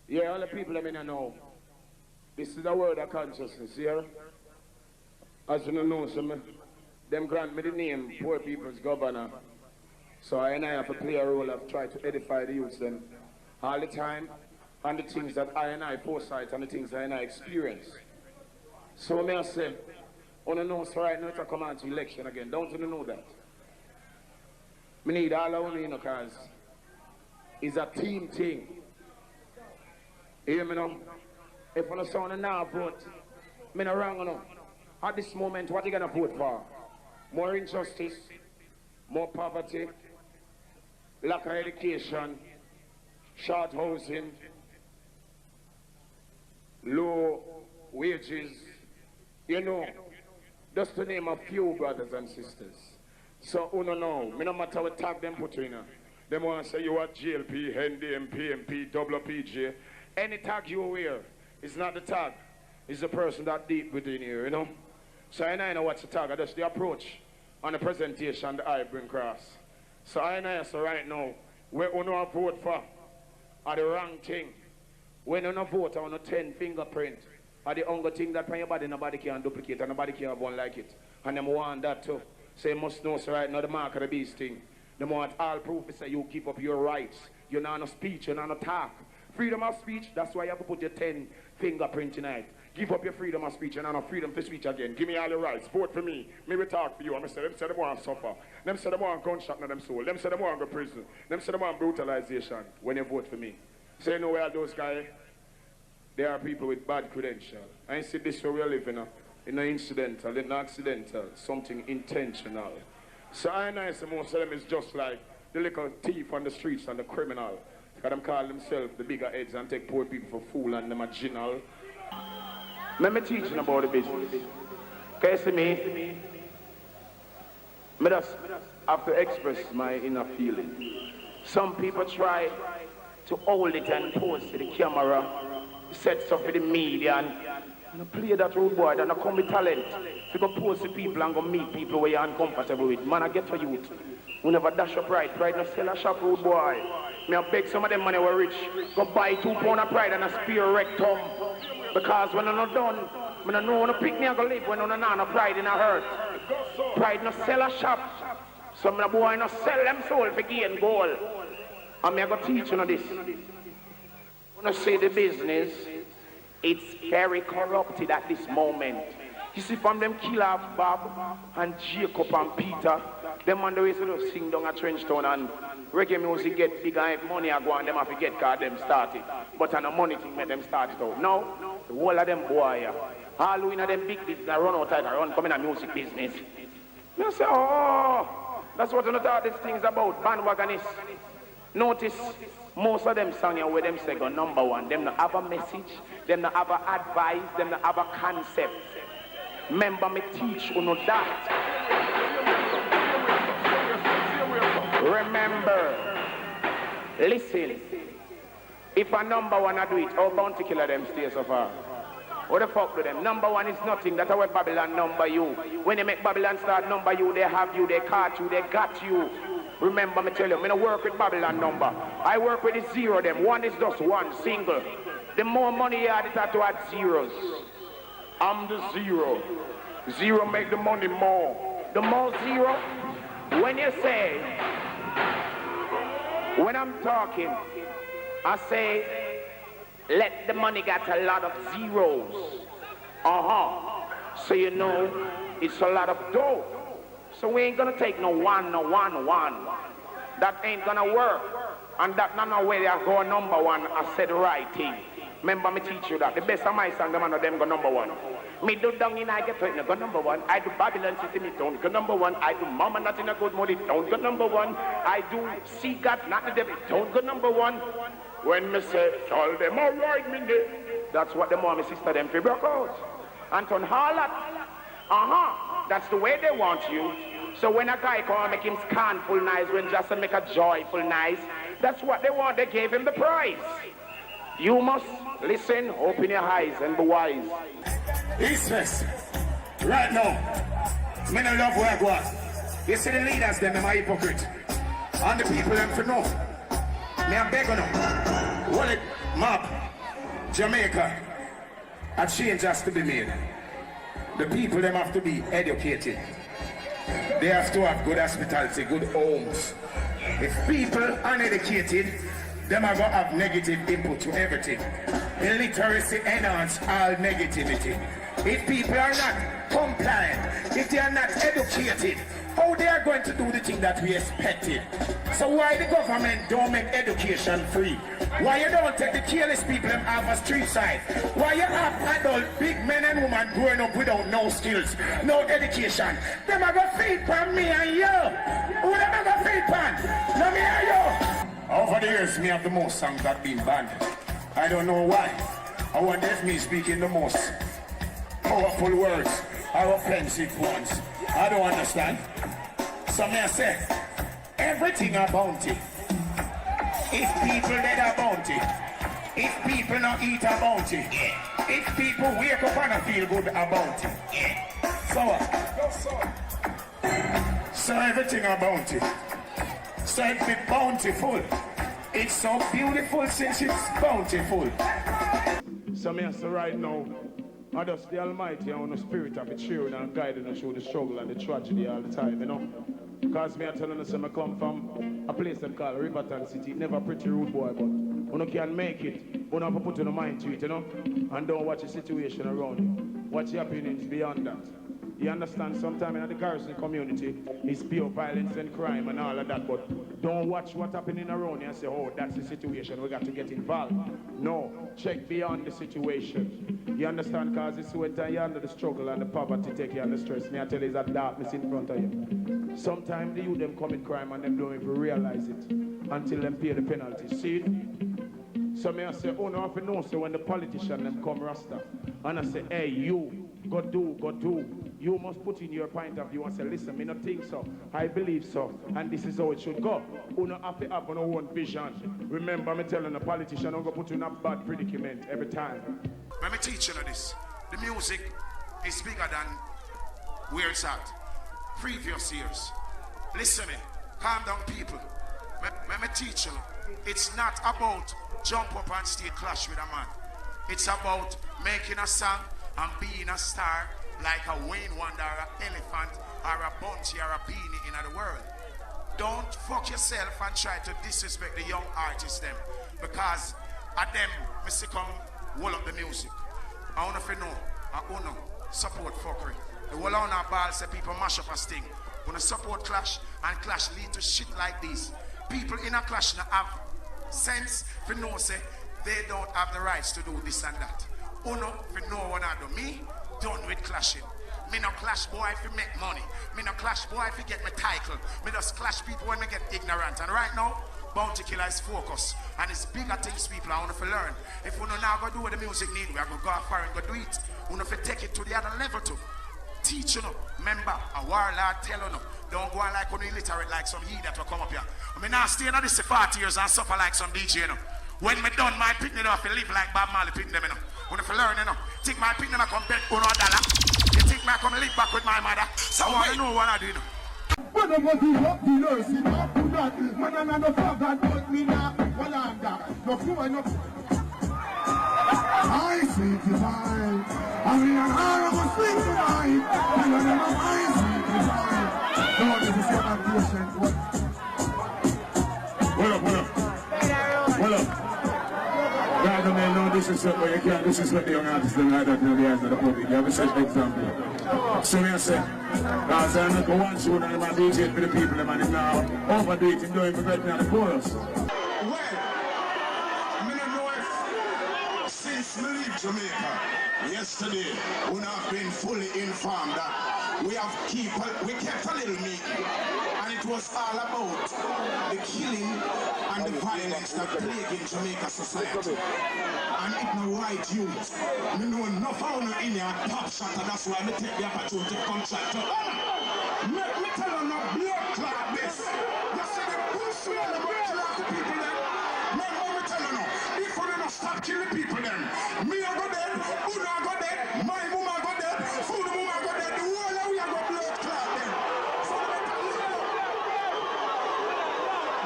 Yeah, all the people let me know. This is the word of consciousness, yeah? As you know, them grant me the name Poor People's Governor. So I and I have to play a role of try to edify the youths them all the time on the things that I and I foresight and the things I and I experience. So may I say, on the nose right now to come on to election again. Don't you know that? Me need all of you know, because it's a team thing. You hear me now? If on the sound now vote, me not wrong enough. At this moment, what are you gonna vote for? More injustice, more poverty, lack of education, short housing, low wages, you know, just to name a few brothers and sisters. So, no, me no matter what tag them put in. Them want to say you are GLP, NDM, PMP, WPG. Any tag you wear is not the tag, it's the person that deep within you, you know. So I know what's the tag, I just the approach on the presentation that I bring across. So I know so right now, we don't vote for are the wrong thing. When you don't vote on a 10 fingerprint, are the only thing that on your body nobody can duplicate and nobody can have one like it. And them want that too. So you must know so right now the mark of the beast thing. They want all proof is that you give up your rights. You're not no speech, you're not no talk. Freedom of speech, that's why you have to put your 10 fingerprint tonight. Give up your freedom of speech and not freedom to speech again. Give me all your rights. Vote for me. Me will talk for you. And I say, them say they want to suffer. Them say they want gunshot in them soul. Them say they want to go to prison. Them say they want brutalization when you vote for me. So you know where those guys, they are people with bad credentials. I see this where we live in an incidental, in an accidental, something intentional. So I know most of them is just like the little thief on the streets and the criminal. Because them call themselves the bigger heads and take poor people for fool and them a general. Let me teaching about the business. Can you see me? I just have to express my inner feeling. Some people try to hold it and post to the camera, set stuff for the media and play that road boy and come with talent. You go post to people and go meet people where you're uncomfortable with. Man, I get for youth. We never dash up pride. Pride no sell a shop road boy. Me I beg some of them money were rich. Go buy 2 pounds of pride and a spear rectum. Because when I'm not done, when I know when I pick me I go live when I'm not no pride in a hurt. Pride no sell a shop. Some of the boy no sell them soul for gain gold. And me I go teach you this. When I say the business, it's very corrupted at this moment. You see from them kill off Bob and Jacob and Peter, them on the way to sing down a trench town and reggae music get bigger and money I go and them have to get card them started. But on the money thing make them start it out. Now, the whole of them boy, all who in them big business run out and run come in a music business. I say, oh, that's what I thought these things about, bandwagonists. Notice, most of them songs where them say go number one. Them not have a message, them not have a advice, them not have a concept. Remember me teach you know that. Remember, listen, if a number one I do it, how bounty killer them stay so far? What the fuck do them? Number one is nothing, that's how Babylon number you. When they make Babylon start number you, they have you, they caught you, they got you. Remember me tell you, I don't work with Babylon number. I work with the zero them. One is just one, single. The more money you add, it have to add zeros. I'm the zero. Zero make the money more. The more zero, when you say, when I'm talking, I say, let the money get a lot of zeros. So you know, it's a lot of dough. So we ain't gonna take no one. That ain't gonna work. And that not no way they are going number one. I said the right thing. Remember me teach you that. The best of my song, the man of them go number one. Me do down in I get to it, go number one. I do Babylon City, me don't go number one. I do Mama not in a good mood, it don't go number one. I do See God, not the devil, don't go number one. When me say, all them alright, me there. That's what the mom and sister them broke out. Anton Harlot, that's the way they want you. So when a guy come and make him scornful nice, when just make a joyful nice, that's what they want, they gave him the prize. You must listen, open your eyes and be wise. He says, right now, men I love where I go. You see the leaders, them are hypocrite. And the people them for know. Me I beg on them. Hold it, mob. Jamaica, a change has to be made. The people, them have to be educated. They have to have good hospitality, good homes. If people are uneducated, them are going to have negative input to everything. Illiteracy enhances all negativity. If people are not compliant, if they are not educated, how they are going to do the thing that we expected? So why the government don't make education free? Why you don't take the careless people and have a street side? Why you have adult big men and women growing up without no skills, no education? Them are going to feed pan me and you. Who them are going to feed pan? No me and you. Over the years, me have the most songs that been banned. I don't know why. I wonder if me speaking the most powerful words or offensive ones. I don't understand. So me I say, everything a bounty. If people dead a bounty. If people not eat a bounty. If people wake up and feel good a bounty. So everything a bounty. So it be bountiful. It's so beautiful since it's bountiful. So me I say right now, I just the Almighty and the Spirit of the cheering and guiding us through the struggle and the tragedy all the time, you know. Because me I telling us I come from a place that called Riverton City, never pretty rude boy, but you can make it, you have to put your mind to it, you know, and don't watch the situation around you. Watch the happenings beyond that. You understand, sometimes in the garrison community, it's pure violence and crime and all of that, but don't watch what's happening around you and say, oh, that's the situation, we got to get involved. No, check beyond the situation. You understand, because it's when you're under the struggle and the poverty take you under stress. Me I tell you, there's a darkness in front of you. Sometimes the youth them commit crime and them don't even realize it until them pay the penalty. See it? So me I say, oh no, I have to know, so when the politician them come rasta, and I say, hey, you, go do. You must put in your point of view and say, listen, me not think so. I believe so. And this is how it should go. You don't have to have on own vision. Remember me telling the politician, don't go put you in a bad predicament every time. Let me teach you this. The music is bigger than where it's at. Previous years. Listen me. Calm down, people. Let me teach you. It's not about jump up and stay clash with a man. It's about making a song and being a star like a Wayne Wonder, or an Elephant, or a Bunty, or a Beanie in the world. Don't fuck yourself and try to disrespect the young artists them. Because at them, Mr. come hold up the music. I want to know, I want to support fuckery. The whole on our ball say people mash up a sting. Want to support clash, and clash lead to shit like this. People in a clash now have sense for know say they don't have the rights to do this and that. Uno for no one I do. Me done with clashing. Me no clash boy if you make money. Me no clash boy if you get my title. Me just clash people when me get ignorant. And right now, Bounty Killer is focused. And it's bigger things people I want to learn. If we now go do what the music need, we are going to go far and go do it. We want to take it to the other level too. Teach you know. Remember, a warlord tell you know. Don't go on like on illiterate like some he that will come up here. I mean now stay in this 40 years and suffer like some DJ you know. When me done my picnic off, I live like Bob Marley picnic them you know. When if you learn you know. Think my picnic I come bet $1. You think I come live back with my mother. So I want to know what I do you know. When I was in up the nurse, it up to that. Man, I'm not father, but me now. Well, I'm that. No fool, no. I see divine. I mean, I was sleep tonight. I know I see divine. No, this is your patient. Well up. God, the man, no, this is what you can't. This is what the young artists don't like that in the eyes of the public. You have a such example. So me I say, because I'm not going to one show and I'm DJ for the people and I'm now overdo it and doing regret now the chorus. Well, I don't know if since we leave Jamaica yesterday, we have been fully informed that we kept a little meeting, and it was all about the killing and the violence that plaguing Jamaica society. And it's no white youth. Me know enough how no in here pop shot, and that's why me take the opportunity to come chat to Let me tell you no blood clot this. You see the pussy and the blood clot the people then. Remember me tell you no. If we don't stop killing people then, me I go dead, Una I go dead, my mama I go dead, food mama I go dead, the whole of we I go blood clot then. So let me tell you.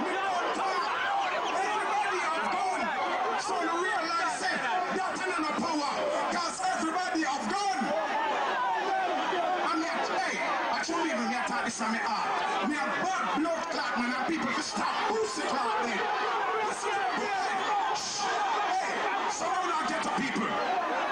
Me don't talk. Everybody have gone. So you realize that depths of my heart. Me a bad blood clot, man, and people can stop pussy clot then. Hey, so how not get to people?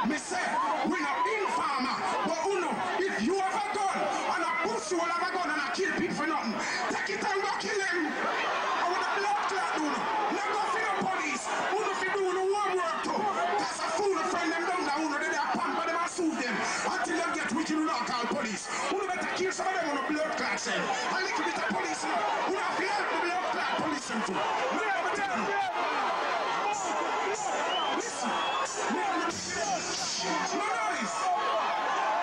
Me say, we not informer, but uno, if you have a gun, and a pussy will have a gun and I kill people for nothing, take it and go kill them. I want a blood clot, uno. Not go for the police. Uno fi do the homework too. That's a fool friend them down there, uno, they are pamper them and soothe them. Until them get wicked, uno call police. Uno better kill some of them on a blood clot send. A little bit of police, you know. Uno have to help the blood clot police them too. Me never tell them. Listen. Me never no noise.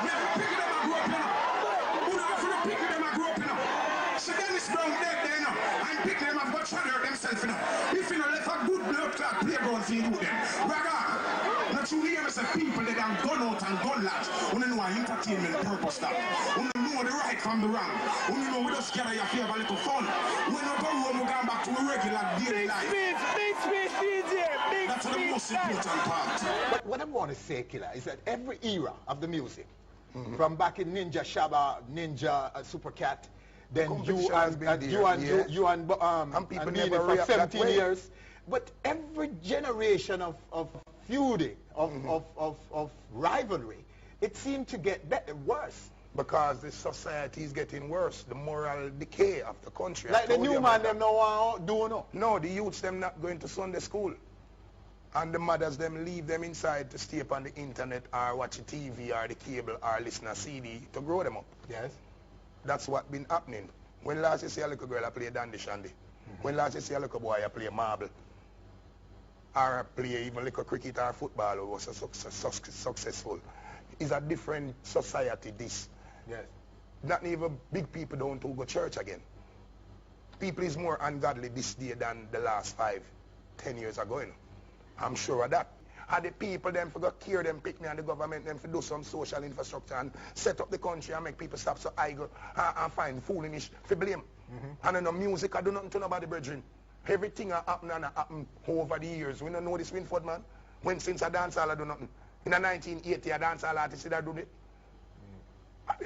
Me have to pick them and grow up, you know. Uno have to pick them and grow up, you know. So Dennis Brown dead there, you know. And pick them and go try to hurt themselves, you know. If you know, let a good blood clot playground for you do them. Raga. Not you hear us people that have gun out and gun lads. We know our entertainment purpose that. We know the right from the wrong. We know we just gather your favor a little fun. We not go home, we going back to a regular daily life. Big speed, DJ. That's the most important part. But what I want to say, Killer, is that every era of the music, from back in Ninja Shabba, Ninja Supercat, then you and people and never for react that 17 way. years. But every generation of feuding, of rivalry, it seemed to get better, worse. Because the society is getting worse, the moral decay of the country. Like the new man them now want do no. No, the youths them not going to Sunday school. And the mothers them leave them inside to stay up on the internet or watch the TV or the cable or listen to CD to grow them up. Yes. That's what been happening. When last you see a little girl I play dandy shandy. When last you see a little boy I play marble. Or I play even little cricket or football who was successful. It's a different society this. Yes. Not even big people don't go to church again. People is more ungodly this day than the last 5-10 years ago. You know? I'm sure of that. And the people them for go care them pick me and the government them for do some social infrastructure and set up the country and make people stop so I go and find foolish for blame. And in the music I do nothing to nobody, brethren. Everything happen and happen over the years. We don't know this Winford man. When since a dancehall I do nothing. In the 1980 a dancehall artist did I do it.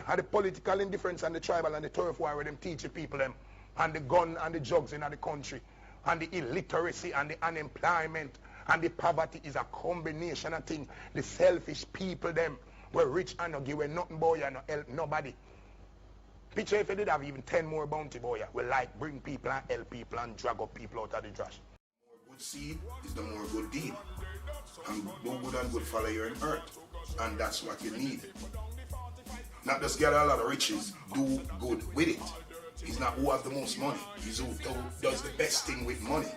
And the political indifference and the tribal and the turf war where them teach the people them. And the gun and the drugs in the country. And the illiteracy and the unemployment. And the poverty is a combination of things. The selfish people them were rich and no give nothing boy and no help nobody. Picture if they did have even 10 more bounty boy, will like bring people and help people and drag up people out of the trash. More good seed is the more good deed. And do good and good follow you in earth. And that's what you need. Not just get a lot of riches, do good with it. It's not who has the most money, it's who does the best thing with money.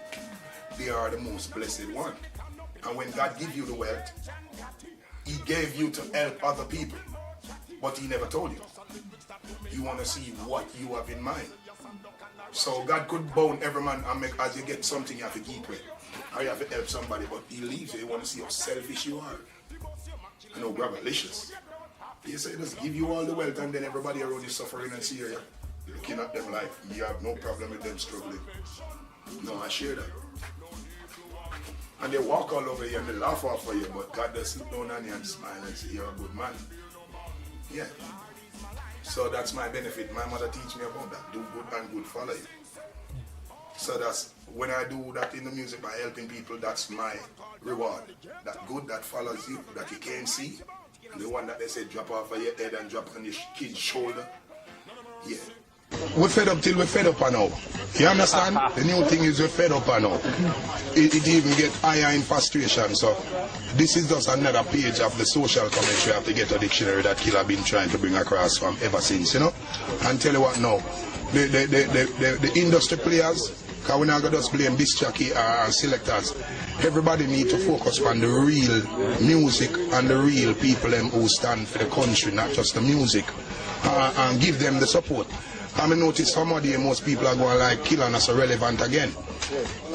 They are the most blessed one. And when God gives you the wealth, He gave you to help other people. But He never told you. You want to see what you have in mind. So God could bound every man and make as you get something you have to keep with. Or you have to help somebody, but He leaves you. He want to see how selfish you are. And how gravelicious. He said, just give you all the wealth and then everybody around you suffering and see you. You're looking at them like you have no problem with them struggling. No, I share that. And they walk all over you and they laugh off for you, but God does sit down on you and smile and say, you're a good man. Yeah. So that's my benefit. My mother teach me about that. Do good and good follow you. So that's, when I do that in the music by helping people, that's my reward. That good that follows you, that you can't see. And the one that they say drop off of your head and drop on your kid's shoulder. Yeah. We're fed up till we're fed up now. You understand? The new thing is we're fed up now. It even get higher in frustration. So this is just another page of the social commentary of the Ghetto Dictionary that Killer been trying to bring across from ever since, you know. And tell you what now, the industry players, because we're not going to just blame disc jockey or selectors. Everybody need to focus on the real music and the real people who stand for the country, not just the music, and give them the support. I mean, notice somebody, most people are going like Killer not so relevant again.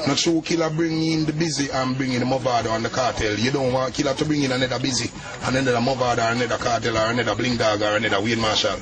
Not sure Killer bring in the busy and bring in the Movado and the cartel. You don't want Killer to bring in another busy and another Movado or another cartel or another Bling Dog or another Wayne Marshall.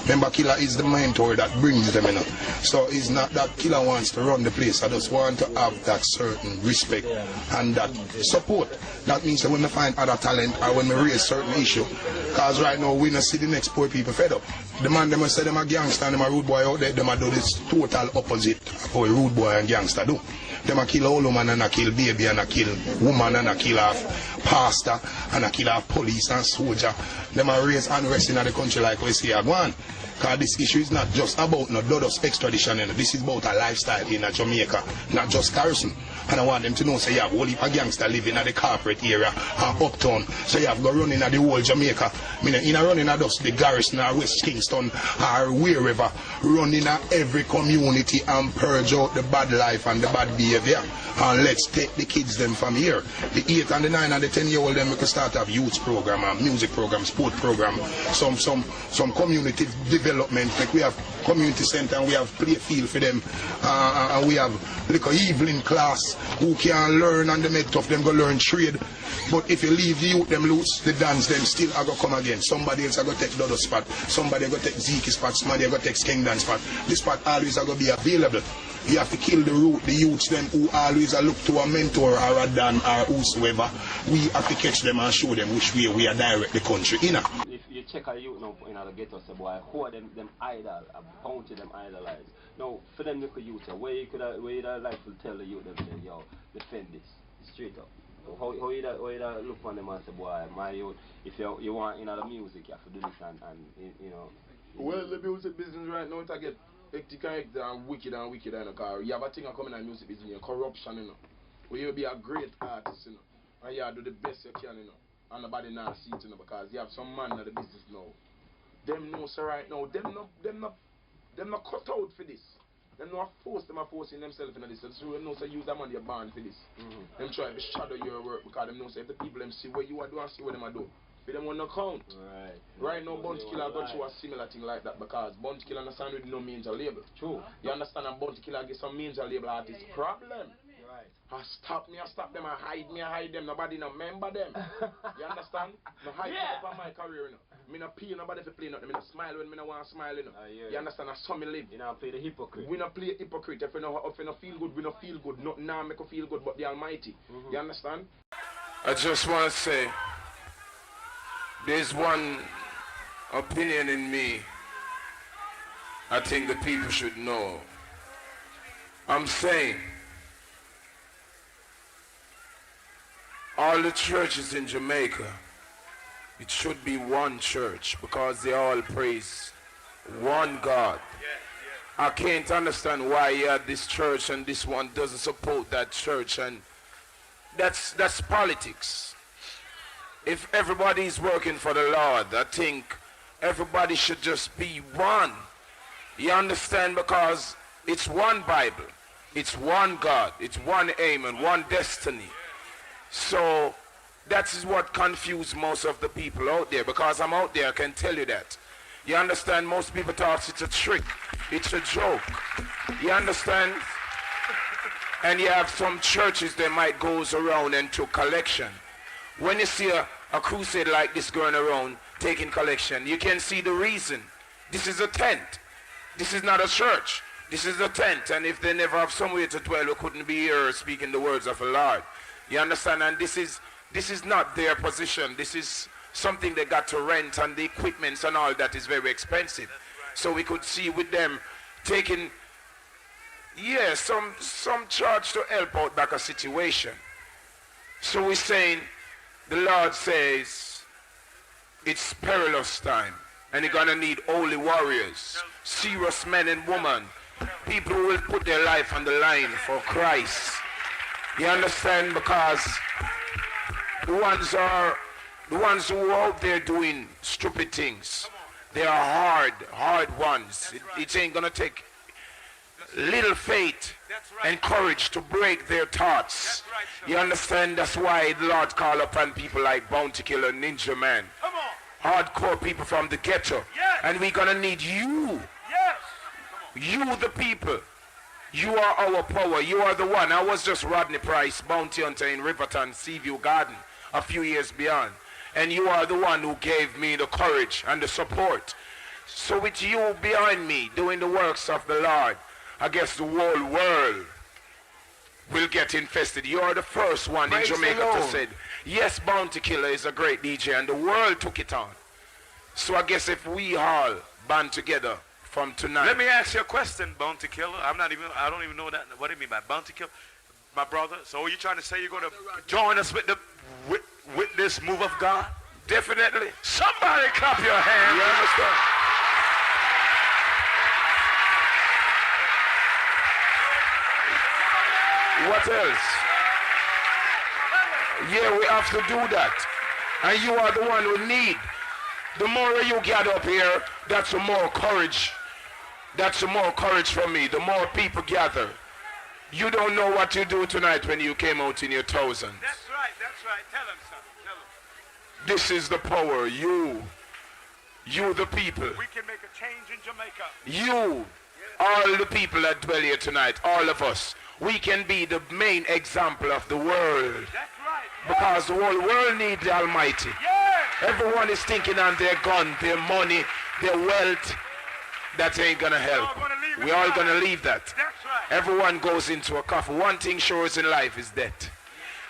Remember, Killer is the mentor that brings them, you know. So it's not that Killer wants to run the place. I just want to have that certain respect and that support. That means that when I find other talent or when I raise certain issue, because right now we don't see the next poor people fed up. The man them say them a gangster and them a rude boy out there, them a do this total opposite of what a rude boy and gangster do. Them a kill old woman and a kill baby and a kill woman and a kill off pastor and a kill off police and soldier. Them a raise unrest in the country like we see a go on. Because this issue is not just about no blood of extradition. You know. This is about a lifestyle in Jamaica, not just Carson. And I want them to know, say, you have a whole heap of gangster living in the corporate area and uptown. So you have go running at the whole Jamaica. I mean, in a running at just the Garrison or West Kingston or wherever, running at every community and purge out the bad life and the bad behavior. And let's take the kids them from here. The 8 and the 9 and the 10-year-old them, we can start have youth program and music program, sport program, some community development. Like we have community center and we have play field for them. And we have like a evening class who can learn and they make tough them go learn trade. But if you leave the youth them loose, the dance them still are going to come again. Somebody else are going to take Dodo spot. Somebody are going to take Zeke spot. Somebody are going to take Skengdan spot. This spot always are going to be available. You have to kill the root, the youths them who always look to a mentor or a dan or whosoever. We have to catch them and show them which way we are direct the country. If you check a youth now in the ghetto, say boy, who are them idol, a bounty them idolize. Now for them little youth, where you like to tell the youth them say, yo, defend this straight up. How you look on them and say, boy, my youth, if you want the music, you have to do this and you know. Well, the music business right now, it get hectic and wicked and wicked, you know, because you have a thing coming in the music business, corruption, you know. Where you be a great artist, you know, and you do the best you can, you know, and nobody now see it, you know, because you have some man in the business now. Them know, so right now, them not cut out for this. Them not force, them are forcing themselves into this. So you know, so use them on your band for this. Them try to shadow your work because them know, so if the people them see what you are doing and see what them are doing. For them want to count. Right now, Bounty Killer got through a similar thing like that because Bounty Killer understand with no major label. True. You understand that Bounty Killer get some major label artist problem. I stop them, I hide them. Nobody no member them. You understand? No hide them for my career, you know. Me no pay nobody for play nothing. Me no smile when me no want to smile, you know. You understand? That's how me live. You know, play the hypocrite. We no play hypocrite. If you no feel good, we no feel good. Nothing now make you feel good but the Almighty. You understand? I just want to say, there's one opinion in me I think the people should know. I'm saying all the churches in Jamaica, it should be one church because they all praise one God. I can't understand why you have this church and this one doesn't support that church, and that's politics. If everybody is working for the Lord, I think everybody should just be one. You understand? Because it's one Bible, it's one God, it's one aim and one destiny. So that is what confuses most of the people out there, because I'm out there, I can tell you that. You understand? Most people thought it's a trick, it's a joke. You understand? And you have some churches that might goes around and to collection. When you see a crusade like this going around taking collection, you can see the reason. This is a tent. This is not a church. This is a tent. And if they never have somewhere to dwell, we couldn't be here speaking the words of the Lord. You understand? And this is not their position. This is something they got to rent, and the equipments and all that is very expensive. So we could see with them taking, some charge to help out back a situation. So we're saying, the Lord says, it's perilous time, and you're gonna need holy warriors, serious men and women, people who will put their life on the line for Christ. You understand? Because the ones who are out there doing stupid things, they are hard ones. It ain't gonna take little faith and courage to break their thoughts. You understand? That's why the Lord call upon people like Bounty Killer, Ninja Man, hardcore people from the ghetto. And we're gonna need you. You the people. You are our power. You are the one. I was just Rodney Price, bounty hunter in Riverton, Seaview Garden, a few years beyond. And you are the one who gave me the courage and the support. So with you behind me doing the works of the Lord, I guess the whole world will get infested. You're the first one in Jamaica to say, yes, Bounty Killer is a great DJ, and the world took it on. So I guess if we all band together from tonight. Let me ask you a question, Bounty Killer. I don't even know what do you mean by Bounty Killer, my brother. So are you trying to say you're going to join us with this move of God? Definitely. Somebody clap your hands. You understand? What else? Yeah, we have to do that. And you are the one who need. The more you gather up here, that's the more courage. That's the more courage from me. The more people gather. You don't know what you do tonight when you came out in your thousands. That's right. Tell him something. Tell him. This is the power. You the people. We can make a change in Jamaica. You, all the people that dwell here tonight, all of us, we can be the main example of the world. That's right. Because the whole world needs the Almighty. Yeah. Everyone is thinking on their gun, their money, their wealth. That ain't gonna help. We're all gonna leave that. That's right. Everyone goes into a coffin. One thing sure is in life is death.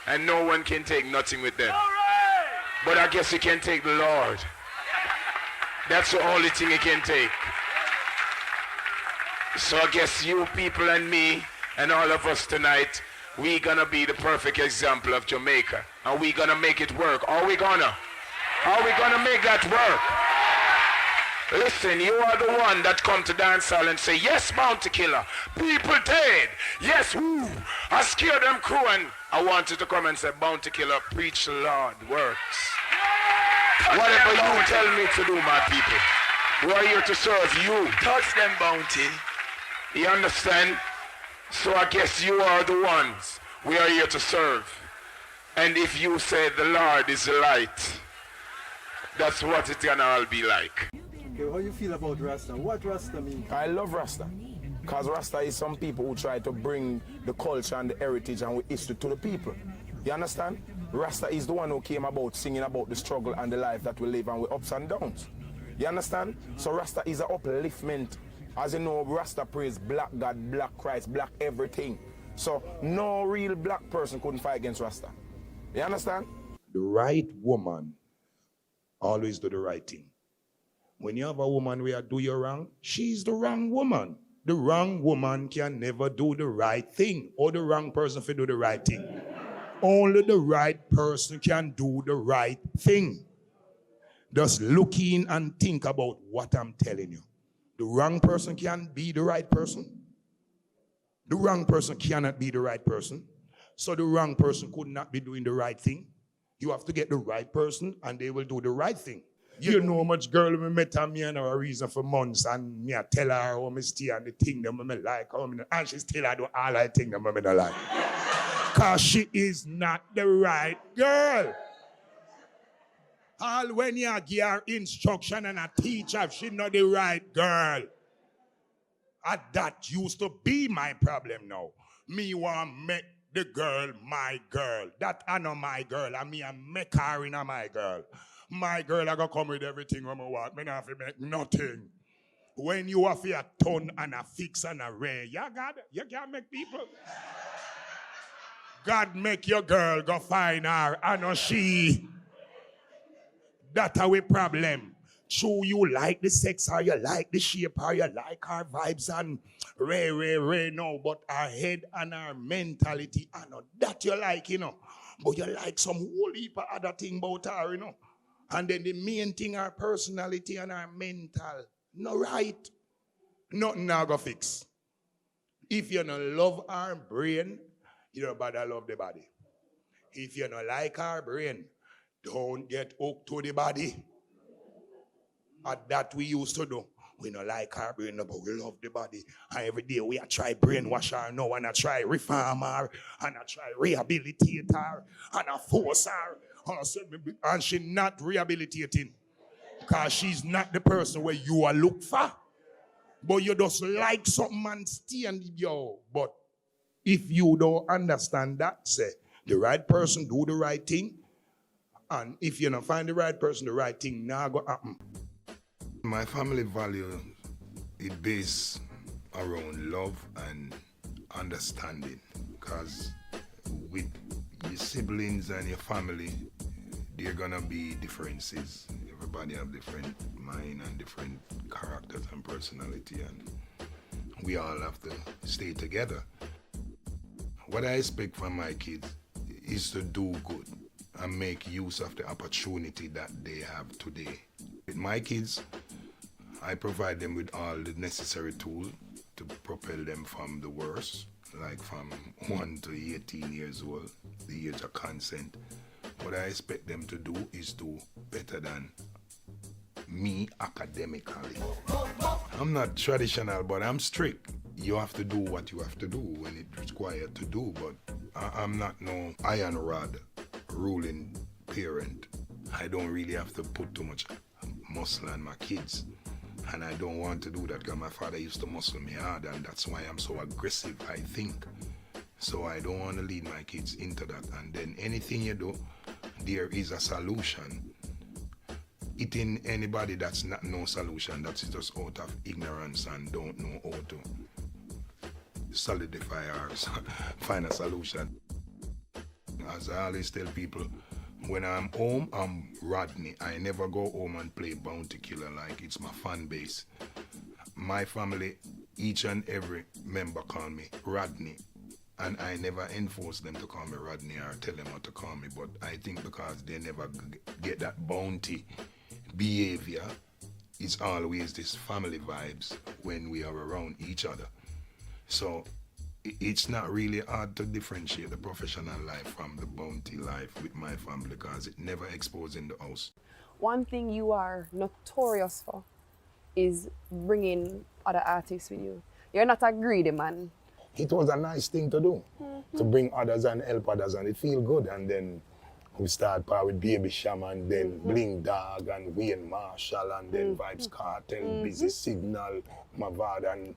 And no one can take nothing with them. All right. But I guess he can take the Lord. That's the only thing he can take. So I guess you people and me and all of us tonight, we gonna be the perfect example of Jamaica. And we gonna make it work. Are we gonna make that work? Listen, you are the one that come to Dancehall and say, yes, Bounty Killer, people dead. Yes, woo. I scare them crew, and I want you to come and say, Bounty Killer, preach the Lord works. Whatever you tell me to do, my people. We are here to serve you. Touch them, Bounty. You understand? So I guess you are the ones we are here to serve. And if you say the Lord is the light, that's what it's gonna all be like. Okay, how you feel about Rasta? What Rasta mean? I love Rasta. Because Rasta is some people who try to bring the culture and the heritage and the history to the people. You understand? Rasta is the one who came about singing about the struggle and the life that we live and with ups and downs. You understand? So Rasta is an upliftment. As you know, Rasta praise black God, black Christ, black everything. So no real black person couldn't fight against Rasta. You understand? The right woman always do the right thing. When you have a woman where do you wrong, she's the wrong woman. The wrong woman can never do the right thing, or the wrong person can do the right thing. Only the right person can do the right thing. Just look in and think about what I'm telling you. The wrong person can be the right person. The wrong person cannot be the right person. So the wrong person could not be doing the right thing. You have to get the right person and they will do the right thing. You know how much girl we met and me and her a reason for months and me I tell her how I stay and the thing that I like, and she still I do all I think that I don't like. Because she is not the right girl. All when you give her instruction and a teacher, she not the right girl. And that used to be my problem now. Me want make the girl my girl. That I know my girl, and me I make her in a my girl. My girl, I gonna come with everything when I want. Me not have to make nothing. When you have a ton and a fix and a ray, yeah, God, you can't make people. God make your girl go find her, and not she. That's our problem. True, you like the sex, or you like the shape, or you like her vibes, and ray, no, but her head and her mentality, I know that you like, you know. But you like some whole heap of other thing about her, you know. And then the main thing, her personality and her mental. No right. Nothing now go fix. If you don't love her brain, you don't bother love the body. If you don't like her brain, don't get hooked to the body. And that we used to do. We don't like her brain, but we love the body. And every day we try brainwash her now, and I try reform her, and I try rehabilitate her, and I force her. And she's not rehabilitating. Because she's not the person where you are look for. But you just like something and stay and yo. But if you don't understand that, say, the right person do the right thing. And if you don't find the right person, the right thing now go happen. My family value is based around love and understanding, because with your siblings and your family, there are gonna be differences. Everybody have different mind and different characters and personality, and we all have to stay together. What I expect from my kids is to do good and make use of the opportunity that they have today. With my kids, I provide them with all the necessary tools to propel them from the worst, like from 1 to 18 years old, the age of consent. What I expect them to do is do better than me academically. I'm not traditional, but I'm strict. You have to do what you have to do when it's required to do, but I'm not no iron rod ruling parent. I don't really have to put too much muscle on my kids, and I don't want to do that because my father used to muscle me hard, and that's why I'm so aggressive, I think. So I don't want to lead my kids into that, and then anything you do, there is a solution. Hitting anybody that's not no solution, that's just out of ignorance and don't know how to solidify or find a solution. As I always tell people, when I'm home, I'm Rodney. I never go home and play Bounty Killer like it's my fan base. My family, each and every member call me Rodney. And I never enforce them to call me Rodney or tell them what to call me, but I think because they never get that bounty behavior, it's always this family vibes when we are around each other. So it's not really hard to differentiate the professional life from the bounty life with my family because it never exposed in the house. One thing you are notorious for is bringing other artists with you. You're not a greedy man. It was a nice thing to do, to bring others and help others, and it feel good. And then we start with Baby Shaman, then Bling Dog and Wayne Marshall, and then Vibes Cartel, Busy Signal, Mavad, and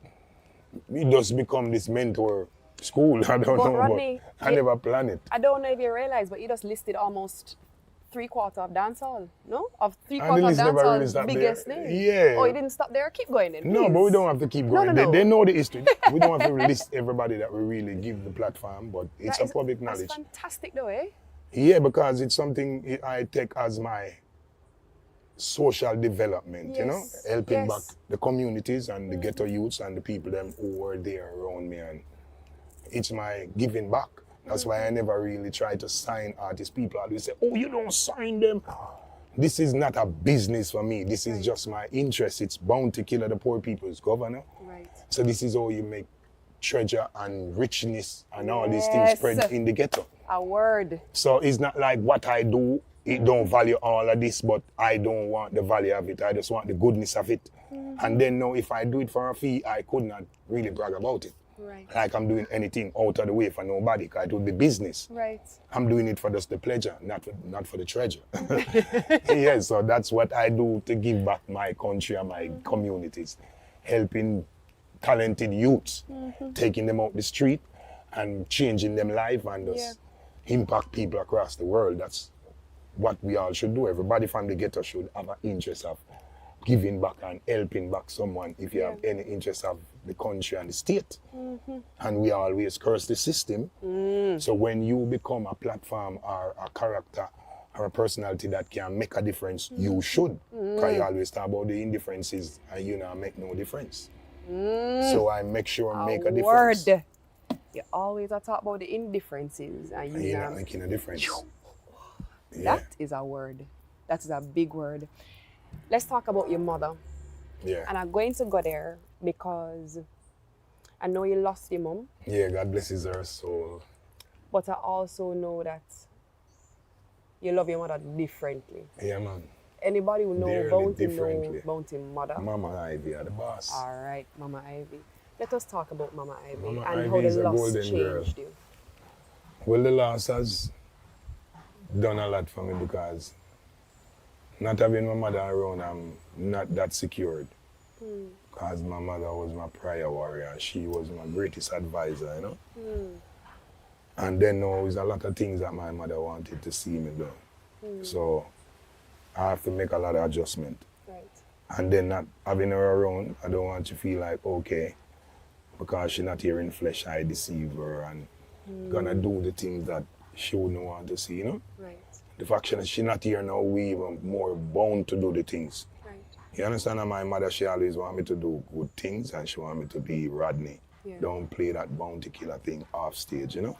we just become this mentor school. I don't know, Rodney, but I never planned it. I don't know if you realize, but you just listed almost 3/4 of dancehall, no? Of 3/4 of dancehall's biggest names. Yeah. Oh, you didn't stop there? Keep going then, please. No, but we don't have to keep going. No. They know the history. We don't have to list everybody that we really give the platform, but it's a public knowledge. That's fantastic though, eh? Yeah, because it's something I take as my social development, you know, helping back the communities and the ghetto youths and the people them who were there around me, and it's my giving back. That's why I never really try to sign artists. People always say, oh, you don't sign them. This is not a business for me. This is just my interest. It's Bounty Killer, the poor people's governor. Right. So this is how you make treasure and richness and all these things spread in the ghetto. A word. So it's not like what I do, it don't value all of this, but I don't want the value of it. I just want the goodness of it. And then now if I do it for a fee, I could not really brag about it. Right. Like I'm doing anything out of the way for nobody, because it would be business. Right. I'm doing it for just the pleasure, not for the treasure. Yeah, so that's what I do to give back my country and my communities, helping talented youths, taking them out the street and changing them life and just impact people across the world. That's what we all should do. Everybody from the ghetto should have an interest of giving back and helping back someone if you have any interest of the country and the state. And we always curse the system. So when you become a platform or a character or a personality that can make a difference, you should. Because you always talk about the indifferences and you not make no difference. So I make sure I make a difference. Word. You always talk about the indifferences and you're not making a difference. That is a word. That is a big word. Let's talk about your mother. Yeah. And I'm going to go there because I know you lost your mom. Yeah, God blesses her soul. But I also know that you love your mother differently. Yeah, man. Anybody who knows Bounty mother. Mama Ivy are the boss. All right, Mama Ivy. Let us talk about Mama Ivy Mama and Ivy how the is a loss golden changed girl. you. Well, the loss has done a lot for me because not having my mother around, I'm not that secured. Because my mother was my prior warrior. She was my greatest advisor, you know? And then there was a lot of things that my mother wanted to see me do. So I have to make a lot of adjustment. Right. And then not having her around, I don't want to feel like, okay, because she's not here in flesh, I deceive her and gonna do the things that she wouldn't want to see, you know? Right. The fact that she's not here now, we even more bound to do the things. Right. You understand? And my mother, she always want me to do good things and she want me to be Rodney. Yeah. Don't play that bounty killer thing off stage, you know?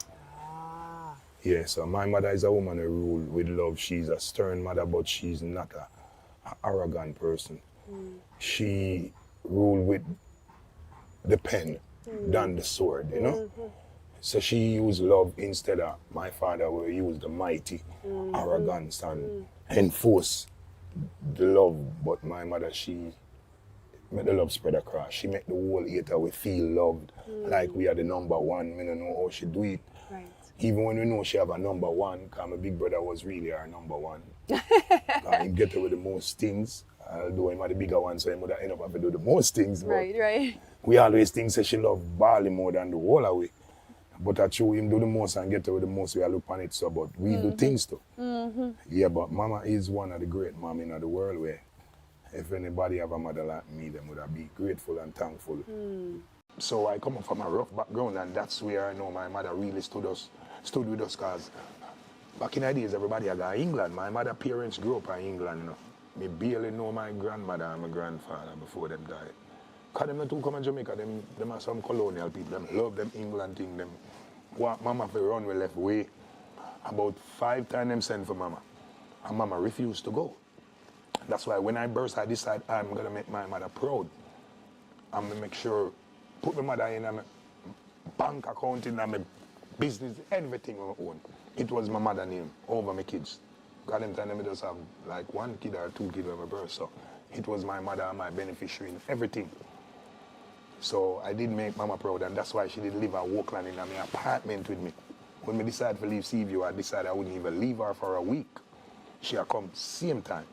Yeah, so my mother is a woman who rule with love. She's a stern mother, but she's not a arrogant person. She ruled with the pen than the sword, you know? So she used love instead of my father will use the mighty arrogance and enforce the love. But my mother, she made the love spread across. She made the whole hater we feel loved like we are the number one. I don't know how she do it. Right. Even when we know she have a number one, because my big brother was really our number one. He get her with the most things. Although I'm the bigger one, so he would end up having to do the most things. But Right. we always think say she love Bali more than the whole away. But I true him do the most and get her with the most, we look on it so, but we do things too. Yeah, but Mama is one of the great mom in the world where if anybody have a mother like me, them would be grateful and thankful. So I come up from a rough background and that's where I know my mother really stood with us because back in the days everybody had got England. My mother parents grew up in England, you know. Me barely know my grandmother and my grandfather before them died. Because them not too come in Jamaica, them are some colonial people. Them love them England thing. Them want mama to run we left way. About 5 times them sent for mama. And mama refused to go. That's why when I burst, I decide I'm going to make my mother proud. I'm going to make sure, put my mother in a bank account, in my business, everything on my own. It was my mother's name over my kids. Because them time I just have like 1 kid or 2 kids when I birth. So it was my mother and my beneficiary in everything. So I did make mama proud and that's why she did live at Oakland in my apartment with me. When I decided to leave Seaview, I decided I wouldn't even leave her for a week. She had come same time.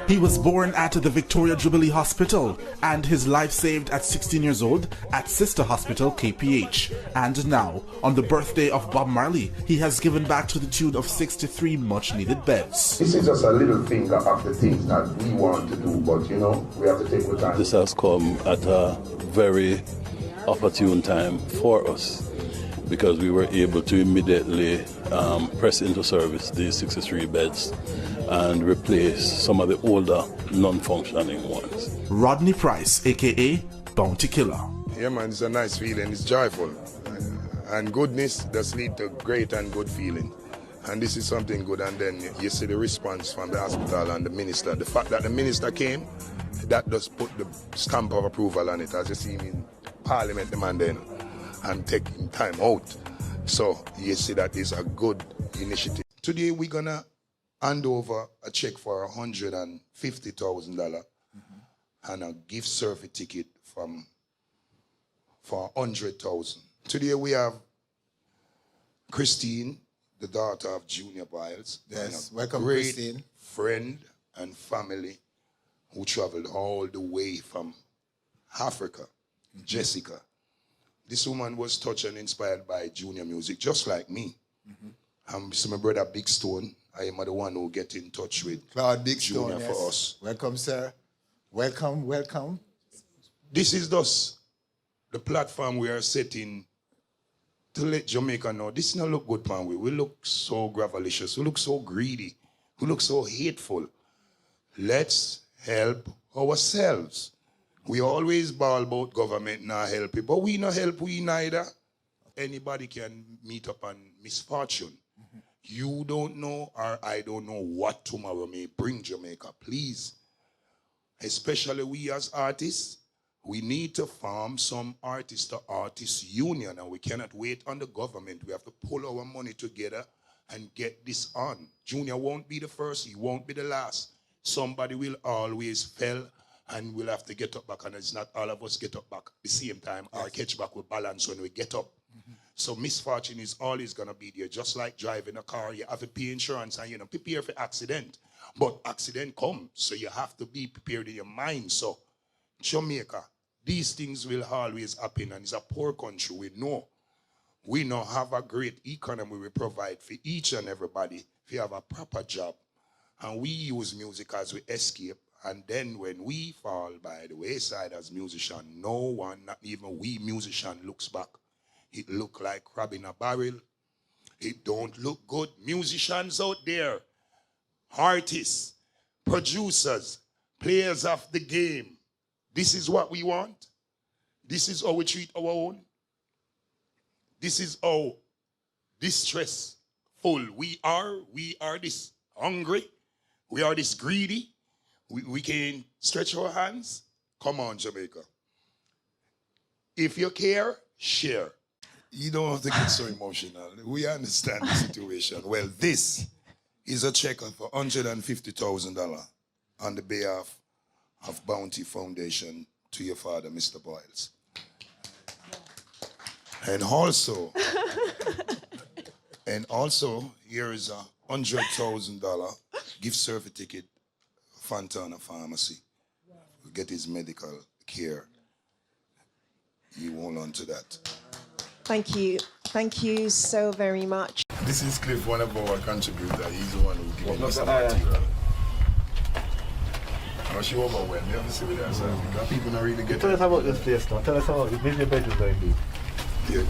He was born at the Victoria Jubilee Hospital and his life saved at 16 years old at Sister Hospital, KPH. And now, on the birthday of Bob Marley, he has given back to the tune of 63 much-needed beds. This is just a little finger of the things that we want to do, but you know, we have to take the time. This has come at a very opportune time for us because we were able to immediately press into service these 63 beds and replace some of the older non-functioning ones. Rodney Price, aka Bounty Killer. Yeah man, it's a nice feeling, it's joyful. And goodness does lead to great and good feeling. And this is something good, and then you see the response from the hospital and the minister. The fact that the minister came, that does put the stamp of approval on it, as you see in Parliament demanding and taking time out. So you see that is a good initiative. Today we're gonna hand over a check for $150,000 and a gift certificate for $100,000. Today we have Christine, the daughter of Junior Biles. Yes, welcome great Christine. Friend and family who traveled all the way from Africa. Jessica. This woman was touched and inspired by Junior music, just like me. So my brother Big Stone, I am the one who get in touch with Claude Big Junior Stone, for us. Welcome, sir. Welcome, welcome. This is thus the platform we are setting to let Jamaica know this not look good, man. We look so gravelicious. We look so greedy. We look so hateful. Let's help ourselves. We always bawl about government not helping, but we not help we neither. Anybody can meet up on misfortune. You don't know or I don't know what tomorrow may bring Jamaica. Please, especially we as artists, we need to form some artist-to-artist union, and we cannot wait on the government. We have to pull our money together and get this on. Junior won't be the first, he won't be the last. Somebody will always fail, and we'll have to get up back, and it's not all of us get up back at the same time. Our catch back will balance when we get up. So misfortune is always gonna be there. Just like driving a car, you have to pay insurance and prepare for accident. But accident comes, so you have to be prepared in your mind. So Jamaica, these things will always happen, and it's a poor country. We know have a great economy we provide for each and everybody if you have a proper job. And we use music as we escape And then when we fall by the wayside as musicians, no one, not even we musicians, looks back. It look like crab in a barrel. It don't look good. Musicians out there, artists, producers, players of the game. This is what we want. This is how we treat our own. This is how distressful we are. We are this hungry. We are this greedy. We can stretch our hands. Come on, Jamaica. If you care, share. You don't have to get so emotional. We understand the situation. Well, this is a check of $150,000 on the behalf of Bounty Foundation to your father, Mr. Boyles. And also, here is a $100,000 gift certificate, Fontana Pharmacy. We get his medical care. You hold on to that. Thank you. Thank you so very much. This is Cliff, one of our contributors. He's the one who gave us the material. I she overwhelmed. You have to see with that, sir. Because people not really get Tell us about this place now. Tell us about it. Which bedroom going to be? Yeah,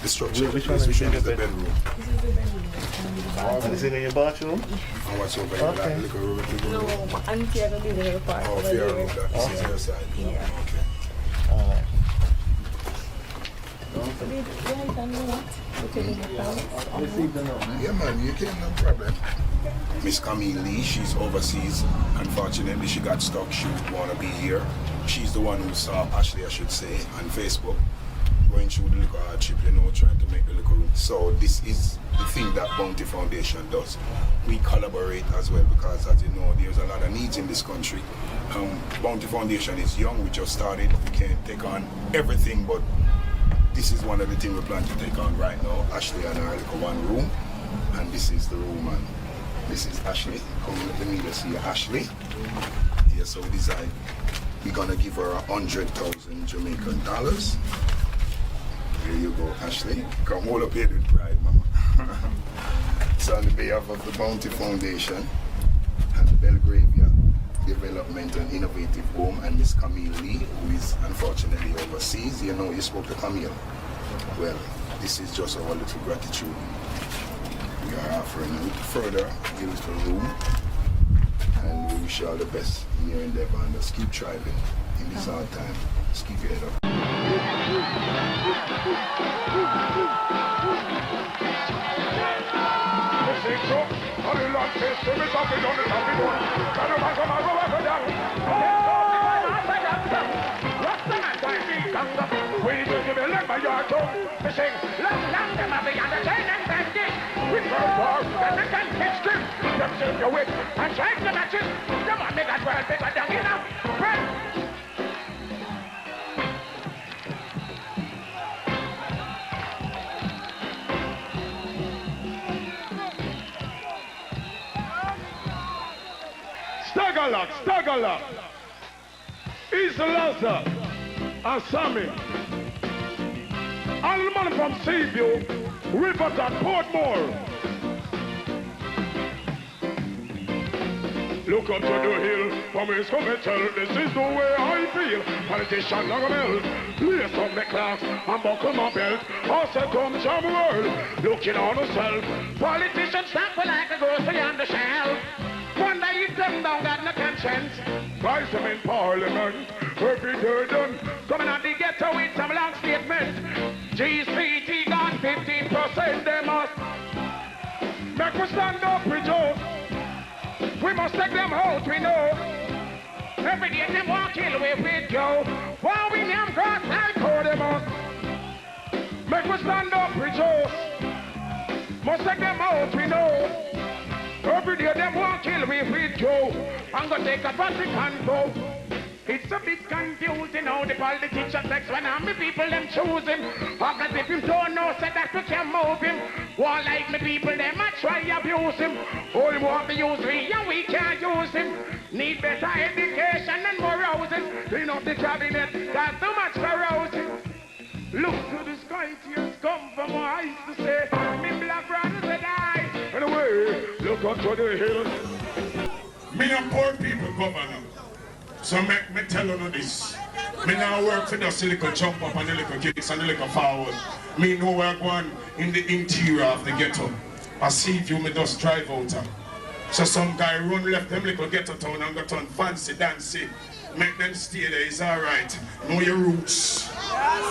the structure. Which one is the bedroom? This is the bedroom. And this is in your bathroom? And what's over here? Okay. Like, room? No, auntie, I don't do the part. Oh, fair enough. This is your side. Yeah. Okay. Alright. Yeah, man, you can, no problem. Miss Camille Lee, she's overseas. Unfortunately, she got stuck. She would want to be here. She's the one who saw Ashley, I should say, on Facebook, going through the liquor hardship, trying to make the liquor room. So this is the thing that Bounty Foundation does. We collaborate as well because, as you know, there's a lot of needs in this country. Bounty Foundation is young. We just started. We can't take on everything, but this is one of the things we plan to take on right now. Ashley and her little one room, and this is the room, and this is Ashley. Come let the media see Ashley. Yeah, so we decide we're gonna give her 100,000 Jamaican dollars. There you go, Ashley. Come hold up here with pride, mama. It's on the behalf of the Bounty Foundation and the Belgravia Development and Innovative Home and Miss Camille Lee, who is unfortunately overseas. You know, you spoke to Camille. Well, this is just our little gratitude. We are offering you further a little room, and we wish you all the best in your endeavor, and just keep thriving in this hard time. Just keep your head up. Stagala, Isalaza, Asami, Alman from Seaview, Riverton, Portmore. Look up to the hill, from his commercial, this is the way I feel. Politician long a belt, place on the class, and buckle my belt. Also come some world, looking on herself. Politicians stand for like a ghost beyond the shell. Wonder if them don't got no conscience. Vice them in parliament, every day done. Coming out the ghetto with some long statement. GCT got 15%, they must make us stand up with Joe. We must take them out, we know. Every day them want kill with Joe. While we damn cross like how they must make us stand up with Joe. Must take them out, we know. Every day them want kill me with Joe. I'm gonna take a Vatican vote. It's a bit confusing how the politicians sex when I'm the people them choosing. Because if him don't know, say that we can move him. One like me people, them a try abuse him. All want to use we and we can't use him. Need better education and more housing. Clean up the cabinet, that's too much carousing. Look to the sky, tears come from my eyes to say, me black brothers will die. Anyway, look up to the hill. Me and poor people governor. So me tell you this. Me now work for just a little jump up and a little kicks and a little forward. Me know where I'm going in the interior of the ghetto. I see if you me just drive out. So some guy run left them little ghetto town and got on fancy dancing. Make them stay there, it's alright. Know your roots. Tell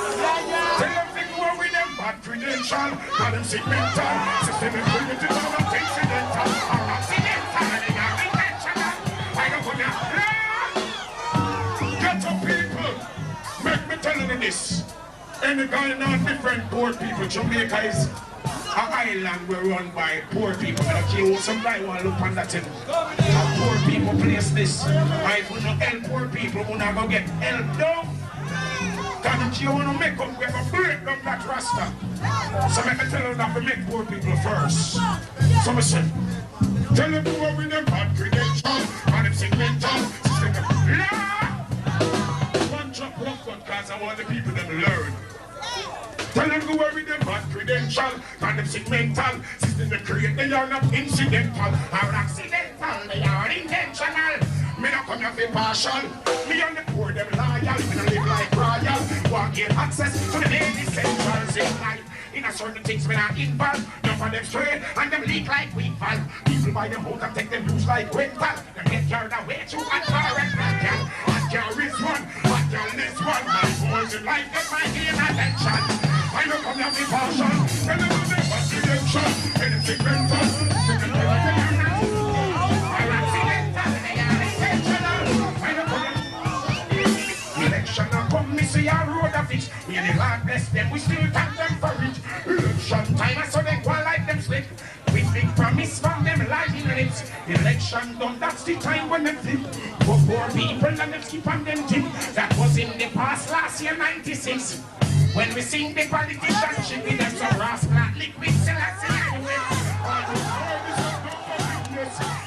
them to go with them bad credential. Call them segmental. System is primitive and accidental. Or accidental and they are intentional. I don't put them. Ghetto people. Make me tell you this. Any guy not different poor people. Jamaica is an island we run by poor people. Okay, some guy want to look on that thing. Poor people place this. If we don't help poor people, we're not going to get help down. Because you want to make them, we're going to break them that rasta. So let me tell you that we make poor people first. So I say, tell them to go with them bad credentials, and them segmental, system. One drop, one cut, because I want the people to learn. Tell them to worry them bad credential, and them segmental, system they create, they are not incidental, or accidental, they are intentional. Me not come here for partial, me and the poor them loyal, me not live like royal, want get access to the daily essentials in life. In a certain things me not involved, none of them straight, and them leak like weak valve. People buy them out and take them use like rental, them get carried away too and far and back, girl. Hot girl is one, hot girl is one, my boys in life get my gain attention. I don't come here for partial, and I don't make bad credential, anything rental, I'm accidental, they are intentional. I don't come here. Election now come, me see a road of it. We the Lord bless them, we still thank them for it. Election time, I saw them go like them slip. With big promise from them lying lips. Election done, that's the time when them flip. For poor people and them skip on them tip. That was in the past last year, 96. When we sing the politician, she be them so rascal, liquid, Selassie, and all the service of the forgiveness.